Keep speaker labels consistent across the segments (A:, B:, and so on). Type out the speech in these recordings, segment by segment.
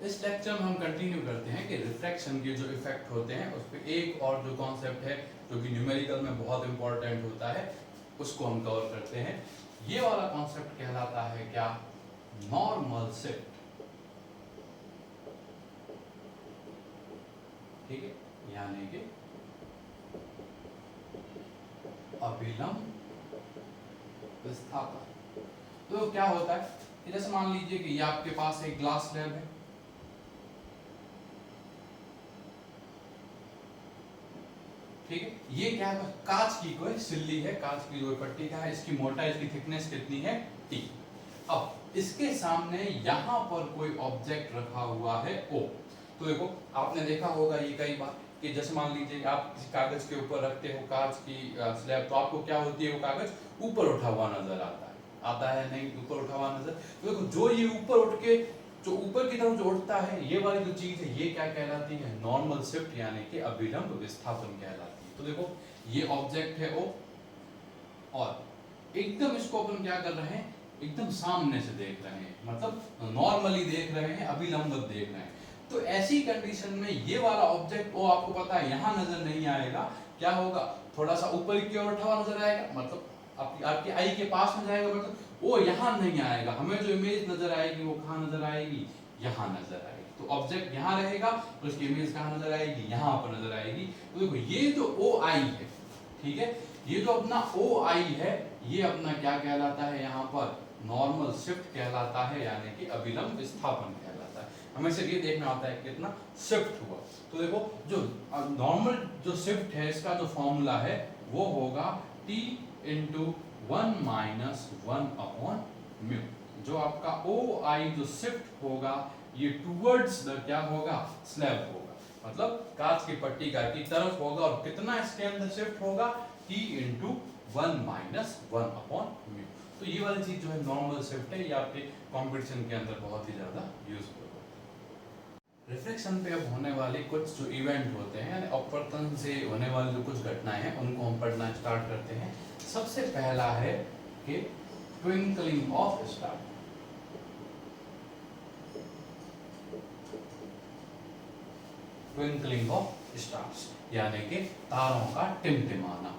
A: इस लेक्चर में हम कंटिन्यू करते हैं कि रिफ्रैक्शन के जो इफेक्ट होते हैं उस पर एक और जो कॉन्सेप्ट है जो कि न्यूमेरिकल में बहुत इंपॉर्टेंट होता है उसको हम कवर करते हैं। ये वाला कॉन्सेप्ट कहलाता है क्या? Normal shift. ठीक है, यानी कि अभिलंब विस्थापन। तो क्या होता है कि जैसे मान लीजिए कि ये आपके पास एक ग्लास स्लैब है, ठीक है, ये क्या है? कांच की कोई सिल्ली है, कांच की कोई पट्टी का है, इसकी मोटाई, इसकी थिकनेस कितनी है? टी। अब इसके सामने यहां पर कोई ऑब्जेक्ट रखा हुआ है ओ। तो देखो आपने देखा होगा ये कई बार कि जैसे मान लीजिए आप किसी कागज के ऊपर रखते हो कांच की स्लैब, तो आपको क्या होती है, वो कागज ऊपर उठा हुआ नजर आता है नहीं, ऊपर उठा हुआ नजर। तो देखो जो ये ऊपर उठ के जो ऊपर की तरफ जो उठता है, ये वाली जो चीज है ये क्या कहलाती है? नॉर्मल शिफ्ट, यानी कि अभिलंब विस्थापन कहलाती है। तो देखो ये ऑब्जेक्ट है ओ, और एकदम इसको अपन क्या कर रहे हैं, एकदम सामने से देख रहे हैं, मतलब नॉर्मली देख रहे हैं, अभिलंबित देख रहे हैं। तो ऐसी कंडीशन में ये वाला ऑब्जेक्ट ओ आपको पता है यहां नजर नहीं आएगा, क्या होगा? थोड़ा सा ऊपर की ओर उठा हुआ नजर आएगा, मतलब आपकी आई के पास में जाएगा, मतलब वो यहां नहीं आएगा। हमें जो इमेज नजर आएगी वो कहां नजर आएगी? यहां नजर आएगी। तो ऑब्जेक्ट यहां रहेगा तो उसकी इमेज कहां नजर आएगी? यहां पर नजर आएगी। तो देखो ये जो ओ आई है, ठीक है, ये जो अपना ओ आई है, ये अपना क्या कहलाता है? यहाँ पर नॉर्मल शिफ्ट कहलाता है, यानी कि अभिलंब विस्थापन कहलाता है। हमें सिर्फ ये देखना होता है कितना शिफ्ट हुआ। तो देखो जो नॉर्मल जो शिफ्ट है, इसका जो फॉर्मूला है वो होगा T into 1 minus 1 upon mu. जो आपका ओ आई जो शिफ्ट होगा ये टूवर्ड्स द क्या होगा? स्लैब होगा, मतलब कांच की पट्टी का की तरफ होगा, और कितना इसके अंदर शिफ्ट होगा? T into 1 minus 1 upon mu. तो ये वाली चीज जो है नॉर्मल शिफ्ट है, ये आपके कंपटीशन के अंदर बहुत ही ज्यादा यूजफुल है। रिफ्लेक्शन पे अब होने वाले कुछ जो इवेंट होते हैं, यानी अपवर्तन से होने वाली जो कुछ घटनाएं हैं उनको हम पढ़ना स्टार्ट करते हैं। सबसे पहला है कि twinkling of star. Twinkling of stars यानी कि तारों का टिमटिमाना।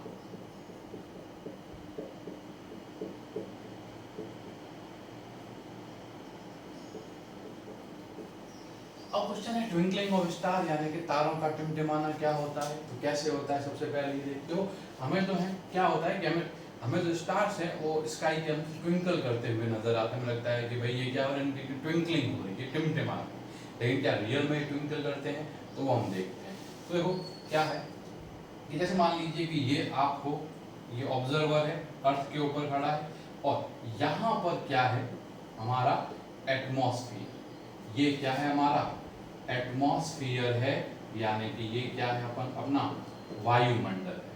A: अब क्वेश्चन है ट्विंकलिंग ऑफ स्टार यानी कि तारों का टिमटिमाना क्या होता है, तो कैसे होता है? सबसे पहले ये देखते हो, हमें तो है क्या होता है कि हमें जो स्टार्स हैं वो स्काई के अंदर ट्विंकल करते हुए नजर आते हैं। हमें लगता है कि भाई ये क्या हो रहा है, इनकी ट्विंकलिंग हो रही है, टिमटिमा। लेकिन क्या रियल में ट्विंकल करते हैं? तो वो हम देखते हैं। तो देखो क्या है कि जैसे मान लीजिए कि ये आप हो, ये ऑब्जर्वर है, अर्थ के ऊपर खड़ा है, और यहाँ पर क्या है? हमारा एटमॉस्फेयर। ये क्या है? हमारा एटमॉस्फेयर है, यानी कि ये क्या है? अपना वायुमंडल है।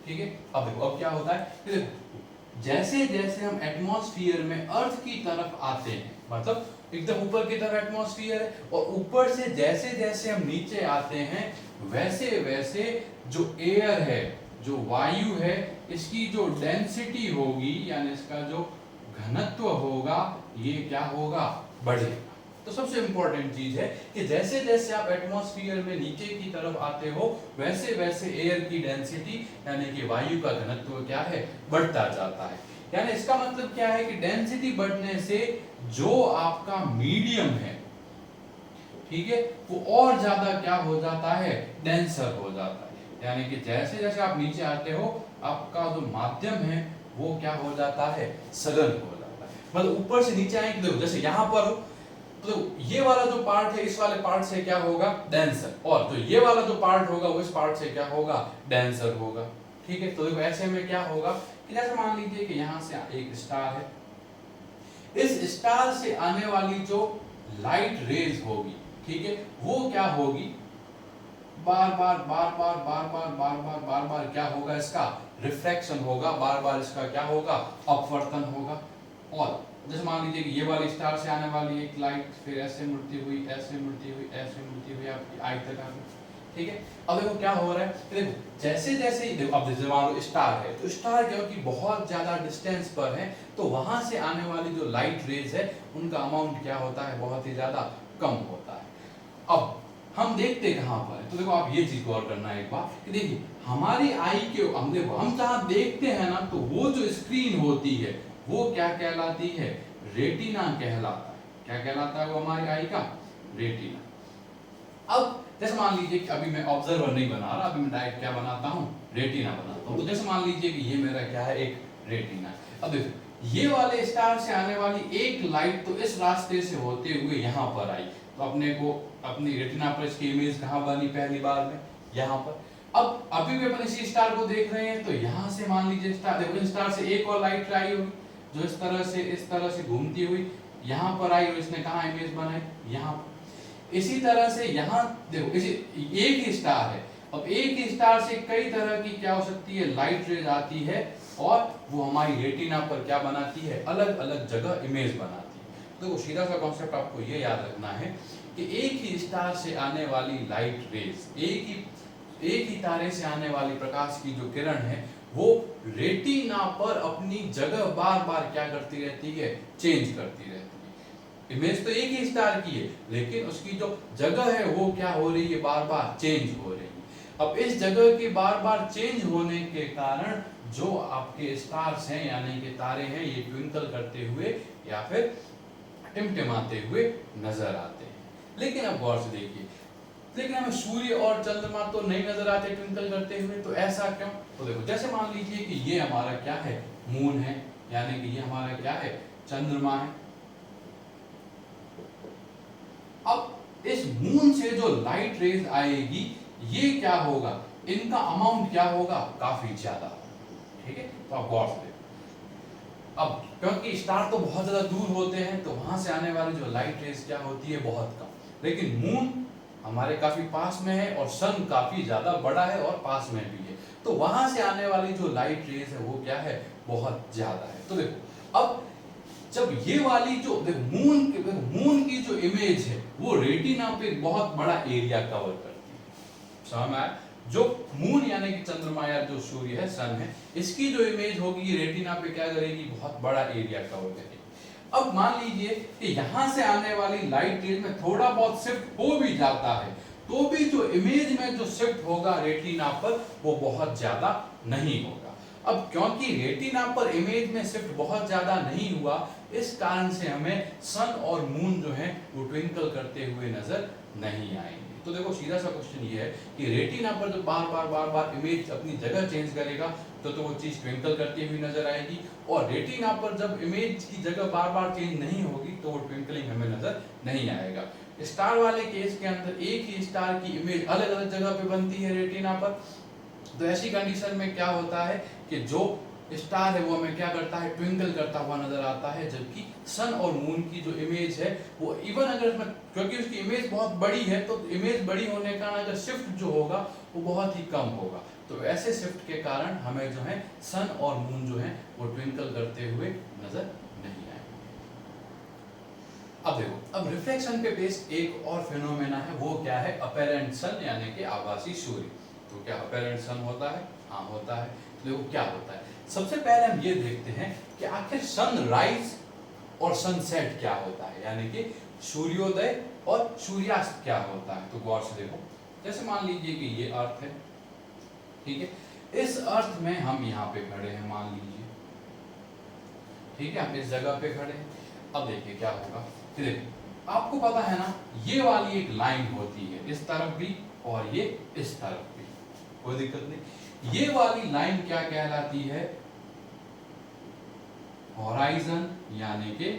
A: ठीक है, अब देखो अब क्या होता है कि जैसे जैसे हम एटमॉस्फेयर में अर्थ की तरफ आते हैं, मतलब एकदम ऊपर की तरफ एटमॉस्फेयर है, और ऊपर से जैसे जैसे हम नीचे आते हैं वैसे वैसे जो एयर है, जो वायु है, इसकी जो डेंसिटी होगी, यानी इसका जो घनत्व होगा, ये क्या होगा? बढ़ेगा। तो सबसे इंपॉर्टेंट चीज है कि जैसे जैसे आप एटमॉस्फेयर में नीचे की तरफ आते हो वैसे वैसे एयर की डेंसिटी यानी कि वायु का घनत्व क्या है? बढ़ता जाता है। यानी इसका मतलब क्या है कि डेंसिटी बढ़ने से जो आपका मीडियम है, ठीक है, वो और ज्यादा क्या हो जाता है? डेंसर हो जाता है। यानी कि जैसे जैसे आप नीचे आते हो आपका जो माध्यम है वो क्या हो जाता है? सघन हो जाता है। मतलब ऊपर से नीचे आएंगे, देखो जैसे यहाँ पर हो तो ये वाला जो पार्ट है इस वाले पार्ट से क्या होगा? डेंसर, और तो ये वाला जो पार्ट होगा वो इस पार्ट से क्या होगा? डेंसर होगा। ठीक है, तो देखो ऐसे में क्या होगा कि जैसे मान लीजिए कि यहाँ से एक स्टार है, इस स्टार से आने वाली जो लाइट रेज होगी, ठीक है, वो क्या होगी? बार बार बार बार बार बार बार बार बार बार क्या होगा? इसका रिफ्रैक्शन होगा, बार बार इसका क्या होगा? अपवर्तन होगा। और जैसे मान लीजिए कि ये वाली स्टार से आने वाली एक लाइट फिर ऐसे मुड़ती हुई, ऐसे मुड़ती हुई, ऐसे मुड़ती हुई आपकी आई तक आ गई। ठीक है। अब देखो क्या हो रहा है, देखो जैसे जैसे ही देखो, अब जैसे मान लो स्टार है, तो स्टार क्योंकि बहुत ज्यादा डिस्टेंस पर है, तो वहां से आने वाली जो लाइट रेज है उनका अमाउंट क्या होता है, बहुत ही ज्यादा कम होता है। अब हम देखते कहाँ पर है, तो देखो आप ये चीज गौर करना है एक बार कि देखिए हमारी आई के हम देखो हम जहाँ देखते हैं ना, तो वो जो स्क्रीन होती है वो क्या कहलाती है, रेटिना कहलाता है। क्या कहलाता है वो हमारी आई का, रेटिना। अब जैसे मान लीजिए कि अभी मैं ऑब्जर्वर नहीं बना रहा, अभी मैं डायरेक्ट क्या बनाता हूँ, रेटिना बनाता हूँ। तो जैसे मान लीजिए कि ये मेरा क्या है, एक रेटिना। अब देखो ये वाले स्टार से आने वाली एक लाइट तो इस रास्ते से होते हुए यहाँ पर आई, तो अपने को अपनी रेटिना पर इसकी इमेज कहाँ बनी पहली बार में, यहाँ पर। अब अभी भी अपन इसी स्टार को देख रहे हैं, तो यहाँ से मान लीजिए स्टार, देखो इस स्टार से एक और लाइट आई होगी जो इस तरह से घूमती हुई यहाँ पर आई, और इसने कहाँ इमेज बनाई, यहाँ पर। इसी तरह से यहाँ देखो इसी एक ही स्टार है, अब एक ही स्टार से कई तरह की क्या हो सकती है, लाइट रेज आती है, और वो हमारी रेटिना पर क्या बनाती है, अलग अलग जगह इमेज बनाती है। तो सीधा सा कॉन्सेप्ट आपको ये याद रखना है कि एक ही स्टार से आने वाली लाइट रेज, एक ही तारे से आने वाली प्रकाश की जो किरण है, वो रेटिना पर अपनी जगह बार बार क्या करती रहती है, चेंज करती रहती है। इमेज तो एक ही स्टार की है, लेकिन उसकी जो जगह है वो क्या हो रही है, बार बार चेंज हो रही है। अब इस जगह के बार बार चेंज होने के कारण जो आपके स्टार्स हैं यानी कि तारे हैं, ये ट्विंकल करते हुए या फिर टिमटिमाते हुए नजर आते हैं। लेकिन अब गौर से देखिए, लेकिन हमें सूर्य और चंद्रमा तो नहीं नजर आते ट्विंकल करते हुए, तो ऐसा क्यों? तो देखो जैसे मान लीजिए कि ये हमारा क्या है, मून है, यानी कि ये हमारा क्या है, चंद्रमा है। अब इस मून से जो लाइट रेज आएगी, ये क्या होगा, इनका अमाउंट क्या होगा, काफी ज्यादा। ठीक है, तो आप गौर से देखो। अब क्योंकि स्टार तो बहुत ज्यादा दूर होते हैं, तो वहां से आने वाली जो लाइट रेज क्या होती है, बहुत कम। लेकिन मून हमारे काफी पास में है और सन काफी ज्यादा बड़ा है और पास में भी है, तो वहां से आने वाली जो लाइट रेज है वो क्या है, बहुत ज्यादा है। तो देखो अब जब ये वाली जो मून की जो इमेज है वो रेटिना पे बहुत बड़ा एरिया कवर करती है, समझ में आया? जो मून यानी कि चंद्रमा या जो सूर्य है, सन है, इसकी जो इमेज होगी रेटिना पे क्या करेगी, बहुत बड़ा एरिया कवर करेगी। अब मान लीजिए कि यहां से आने वाली लाइट रेज में थोड़ा बहुत शिफ्ट हो भी जाता है, तो भी जो इमेज में जो शिफ्ट होगा रेटिना पर, वो बहुत ज्यादा नहीं होगा। अब क्योंकि रेटिना पर इमेज में शिफ्ट बहुत ज्यादा नहीं हुआ, इस कारण से हमें सन और मून जो है वो ट्विंकल करते हुए नजर नहीं आएंगे। तो देखो सीधा सा क्वेश्चन ये है कि रेटिना पर जो बार बार इमेज अपनी जगह चेंज करेगा, तो वो चीज ट्विंकल करती हुई नजर आएगी, और रेटिना पर जब इमेज की जगह बार बार चेंज नहीं होगी, तो वो ट्विंकलिंग हमें नजर नहीं आएगा। स्टार वाले केस के अंदर एक ही स्टार की इमेज अलग अलग जगह पे बनती है रेटिना पर, तो ऐसी कंडीशन में क्या होता है कि जो स्टार है वो हमें क्या करता है, ट्विंकल करता हुआ नजर आता है, जबकि सन और मून की जो इमेज है वो इवन अगर क्योंकि उसकी इमेज बहुत बड़ी है, तो इमेज बड़ी होने के कारण अगर शिफ्ट जो होगा वो बहुत ही कम होगा, तो ऐसे शिफ्ट के कारण हमें जो है सन और मून जो है वो ट्विंकल करते हुए नजर नहीं आएंगे। अब देखो, अब रिफ्लेक्शन पे बेस्ड एक और फिनोमेना है, वो क्या है, अपैरेंट सन यानी कि आभासी सूर्य। तो क्या अपैरेंट सन होता है? हाँ होता है। तो देखो क्या होता है, सबसे पहले हम ये देखते हैं कि आखिर सनराइज और सनसेट क्या होता है, यानी कि सूर्योदय और सूर्यास्त क्या होता है। तो गौर से देखो, जैसे मान लीजिए कि ये अर्थ है, ठीक है, इस अर्थ में हम यहाँ पे खड़े हैं मान लीजिए, ठीक है, हम इस जगह पे खड़े हैं। अब देखिए क्या होगा, देखिए आपको पता है ना, ये वाली एक लाइन होती है इस तरफ भी और ये इस तरफ भी, कोई दिक्कत नहीं। ये वाली लाइन क्या कहलाती है, हॉराइजन यानी कि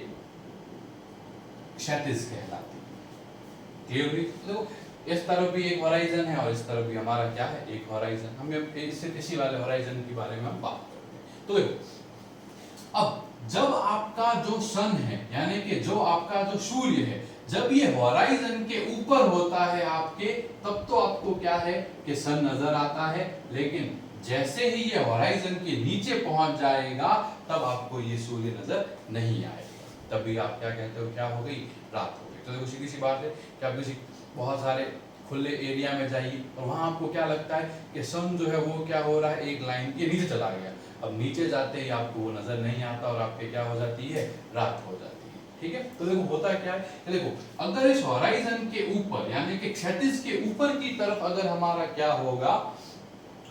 A: क्षैतिज कहलाती है। क्लियर हुई? देखो इस तरफ भी एक हॉराइजन है और इस तरफ भी हमारा क्या है, एक हॉराइजन। हम इसी वाले हॉराइजन के बारे में हम बात करते हैं। तो देखो अब जब आपका जो सन है यानी कि जो आपका जो सूर्य है, जब ये हॉराइजन के ऊपर होता है आपके, तब तो आपको क्या है कि सन नजर आता है, लेकिन जैसे ही ये हॉराइजन के नीचे पहुंच जाएगा तब आपको ये सूर्य नजर नहीं आएगा, तभी आप क्या कहते हो, क्या हो गई, रात हो गई। तो देखो सीधी सी बात है कि आप किसी बहुत सारे खुले एरिया में जाइए और वहाँ आपको क्या लगता है कि सन जो है वो क्या हो रहा है, एक लाइन के नीचे चला गया। अब नीचे जाते ही आपको वो नजर नहीं आता और आपके क्या हो जाती है, रात हो जाती है। ठीक है, तो देखो होता क्या है, देखो अगर इस हॉराइजन के ऊपर यानी कि क्षैतिज के ऊपर की तरफ अगर हमारा क्या होगा,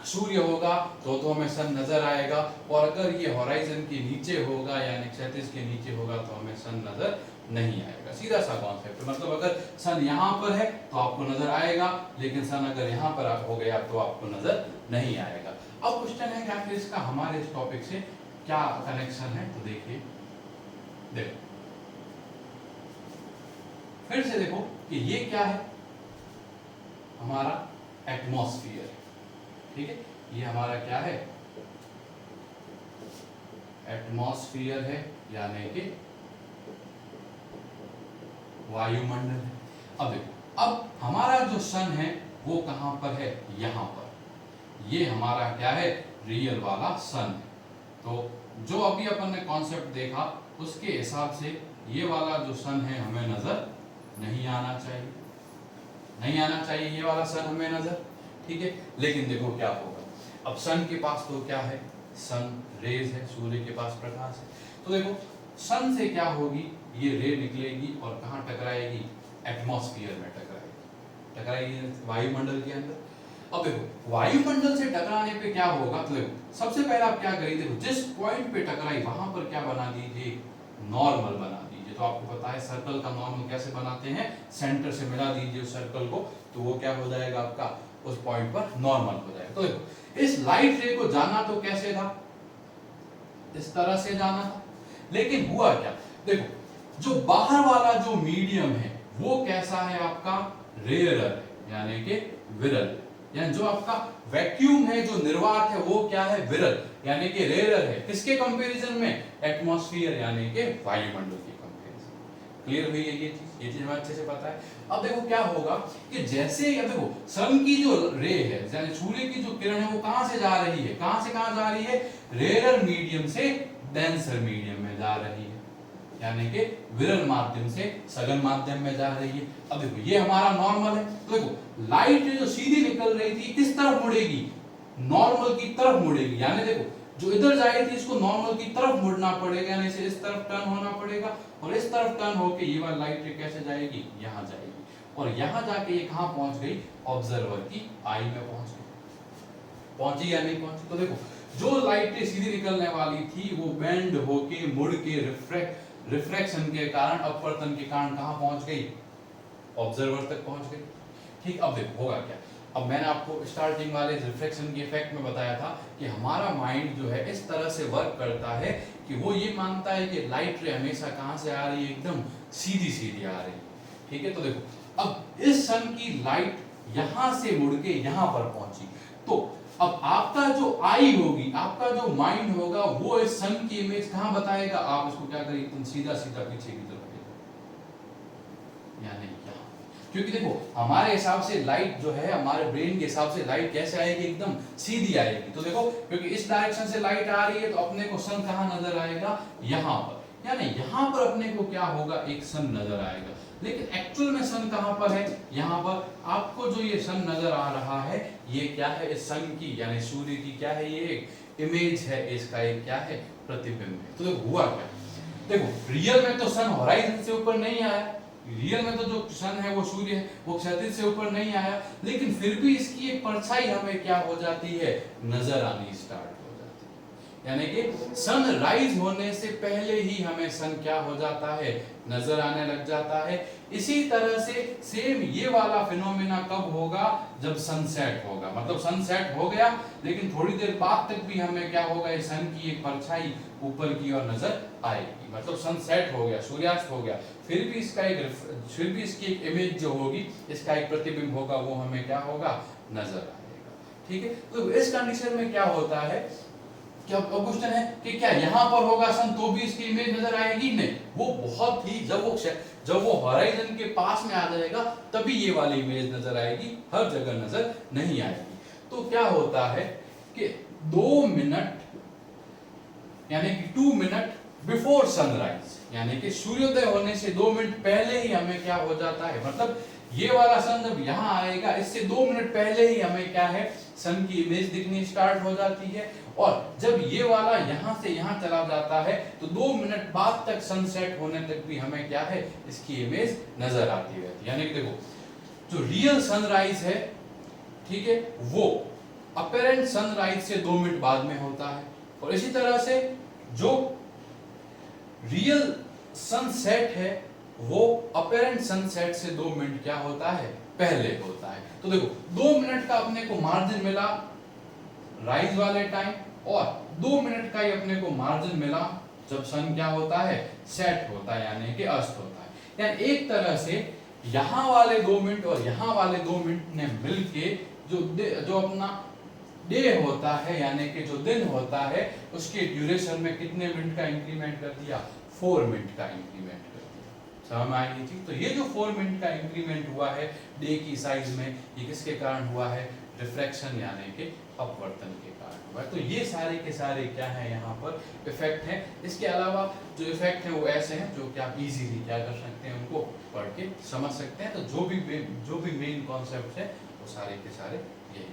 A: सूर्य होगा तो हमें सन नजर आएगा, और अगर ये हॉराइजन के नीचे होगा यानी क्षैतिज के नीचे होगा तो हमें सन नजर नहीं आएगा। सीधा सा कॉन्सेप्ट, मतलब अगर सन यहाँ पर है तो आपको नजर आएगा, लेकिन सन अगर यहाँ पर हो गया तो आपको नजर नहीं आएगा। अब क्वेश्चन है कि आखिर इसका हमारे इस टॉपिक से क्या कनेक्शन है, तो देखिए, देखो फिर से देखो कि ये क्या है, हमारा एटमॉस्फेयर है। ठीक है, ये हमारा क्या है, एटमॉस्फेयर है यानी कि वायुमंडल है। अब देखो, अब हमारा जो सन है वो कहां पर है, यहां पर। ये हमारा क्या है, रियल वाला सन है। तो जो अभी अपन ने कॉन्सेप्ट देखा उसके हिसाब से ये वाला जो सन है हमें नजर नहीं आना चाहिए, नहीं आना चाहिए ये वाला सन हमें नजर। ठीक है, लेकिन देखो क्या होगा, अब सन के पास तो क्या है, सन रेज है, सूर्य के पास प्रकाश है। तो देखो सन से क्या होगी, ये रे निकलेगी और कहाँ टकराएगी, एटमॉस्फेयर में टकराएगी वायुमंडल के अंदर। अब देखो वायुमंडल से टकराने पे क्या होगा, तो देखो सबसे पहले आप क्या करिए, देखो जिस पॉइंट पे टकराई वहां पर क्या बना दीजिए, नॉर्मल बना दीजिए। तो आपको पता है सर्कल का नॉर्मल कैसे बनाते हैं, सेंटर से मिला दीजिए उस सर्कल को, तो वो क्या हो जाएगा आपका, उस पॉइंट पर नॉर्मल हो जाएगा। तो देखो इस लाइट रे को जाना तो कैसे था, इस तरह से जाना था, लेकिन हुआ क्या, देखो जो बाहर वाला जो मीडियम है वो कैसा है आपका, रेयरर है यानी कि विरल, यानी जो आपका वैक्यूम है, जो निर्वात है वो क्या है, विरल यानी कि रेयरर है। किसके कंपैरिजन में, एटमॉस्फेयर यानी कि वायुमंडल के कंपैरिजन। क्लियर हुई है ये चीज हमें अच्छे से पता है। अब देखो क्या होगा कि जैसे ये देखो सन की जो रे है यानी सूर्य की जो किरण है वो कहां से जा रही है, कहां से कहां जा रही है, रेयरर मीडियम से डेंसर मीडियम में जा रही है, यानी कि विरल माध्यम से सघन माध्यम में जा रही है। अब देखो ये हमारा नॉर्मल है, तो देखो लाइट जो सीधी निकल रही थी किस तरफ मुड़ेगी, नॉर्मल की तरफ मुड़ेगी, यानी देखो जो इधर जा रही थी इसको नॉर्मल की तरफ मुड़ना पड़ेगा, यानी इसे इस तरफ टर्न होना पड़ेगा, और इस तरफ टर्न होके ये वाली लाइट कैसे जाएगी, यहाँ जाएगी, और यहाँ जाके ये कहाँ पहुंच गई, ऑब्जर्वर की आई में पहुंची या नहीं पहुंची। तो देखो जो लाइट सीधी निकलने वाली थी वो बेंड होके मुड़ के रिफ्रैक्शन के कारण, अपवर्तन के कारण कहां पहुंच गई, ऑब्जर्वर तक पहुंच गई। ठीक, अब देखो होगा क्या, अब मैंने आपको स्टार्टिंग वाले रिफ्लेक्शन के इफेक्ट में बताया था कि हमारा माइंड जो है इस तरह से वर्क करता है कि वो ये मानता है कि लाइट रे हमेशा कहां से आ रही है, एकदम सीधी सीधी आ रही है। ठीक है, तो देखो अब इस सन की लाइट यहां से मुड़ के यहां पर पहुंची, तो अब आपका जो आई होगी, आपका जो माइंड होगा वो इस सन की इमेज कहां बताएगा, आप इसको क्या करिए, तुम सीधा सीधा पीछे की तरफ ले जाओ, यानी यहां, क्योंकि देखो हमारे हिसाब से लाइट जो है, हमारे ब्रेन के हिसाब से लाइट कैसे आएगी, एकदम सीधी आएगी। तो देखो क्योंकि इस डायरेक्शन से लाइट आ रही है तो अपने को सन कहां नजर आएगा, यहां पर, यानी यहां पर अपने को क्या होगा, एक सन नजर आएगा। लेकिन एक्चुअल में सन कहां पर है, यहां पर। आपको जो ये सन नजर आ रहा है ये क्या है, इस सन की यानी सूर्य की क्या है, ये एक इमेज है, इसका एक क्या है, प्रतिबिंब है। तो देखो हुआ क्या, देखो रियल में तो सन हॉराइजन से ऊपर नहीं आया, रियल में तो जो सन है वो सूर्य है, वो क्षैतिज से ऊपर नहीं आया, लेकिन फिर भी इसकी एक परछाई हमें क्या हो जाती है, नजर आनी स्टार्ट हो जाती है, यानी कि सन राइज होने से पहले ही हमें सन क्या हो जाता है, नजर आने लग जाता है। इसी तरह से सेम ये वाला फिनोमेना कब होगा, जब सनसेट होगा, मतलब सनसेट हो गया लेकिन थोड़ी देर बाद तक भी हमें क्या होगा, इस सन की एक परछाई ऊपर की ओर नजर आएगी, मतलब सनसेट हो गया, सूर्यास्त हो गया, फिर भी इसकी एक इमेज जो होगी, इसका एक प्रतिबिंब होगा, वो हमें क्या होगा, नजर आएगा। ठीक है, तो इस कंडीशन में क्या होता है, क्या क्वेश्चन है कि क्या यहां पर होगा सन तो भी इसकी इमेज नजर आएगी, नहीं, वो बहुत ही जब वो हॉराइजन के पास में आ जाएगा तभी ये वाली इमेज नजर आएगी, हर जगह नजर नहीं आएगी। तो क्या होता है कि 2 मिनट यानी कि 2 मिनट बिफोर सनराइज, यानी कि सूर्योदय होने से 2 मिनट पहले ही हमें क्या हो जाता है, मतलब ये वाला सन जब यहाँ आएगा, इससे 2 मिनट पहले ही हमें क्या है, सन की इमेज दिखनी स्टार्ट हो जाती है। और जब ये वाला यहाँ से यहाँ चला जाता है तो 2 मिनट बाद तक सनसेट होने तक भी हमें क्या है, इसकी इमेज नजर आती रहती है। यानी कि देखो, जो रियल सनराइज है, ठीक है, वो अपरेंट सनराइज से 2 मिनट बाद में होता है। और इसी तरह से जो रियल सनसेट है वो अपरेंट सनसेट से 2 मिनट क्या होता है, पहले होता है। तो देखो 2 मिनट का अपने को मार्जिन मिला राइज वाले टाइम, और 2 मिनट का ही अपने को मार्जिन मिला जब सन क्या होता है, सेट होता है, यानी कि अस्त होता है। यानी एक तरह से यहाँ वाले 2 मिनट और यहाँ वाले 2 मिनट ने मिलके जो अपना डे होता है, यानी कि जो दिन होता है, उसके ड्यूरेशन में कितने मिनट का इंक्रीमेंट कर दिया, 4 मिनट का इंक्रीमेंट कर दिया। समझ में आई थी? तो ये जो 4 मिनट का इंक्रीमेंट हुआ है डे की साइज में, ये किसके कारण हुआ है, रिफ्रैक्शन यानी कि अपवर्तन के कारण हुआ है। तो ये सारे के सारे क्या है, यहाँ पर इफेक्ट है। इसके अलावा जो इफेक्ट है वो ऐसे हैं जो कि आप इजीली क्या कर सकते हैं, उनको पढ़ के समझ सकते हैं। तो जो भी मेन कॉन्सेप्ट है वो सारे के सारे यही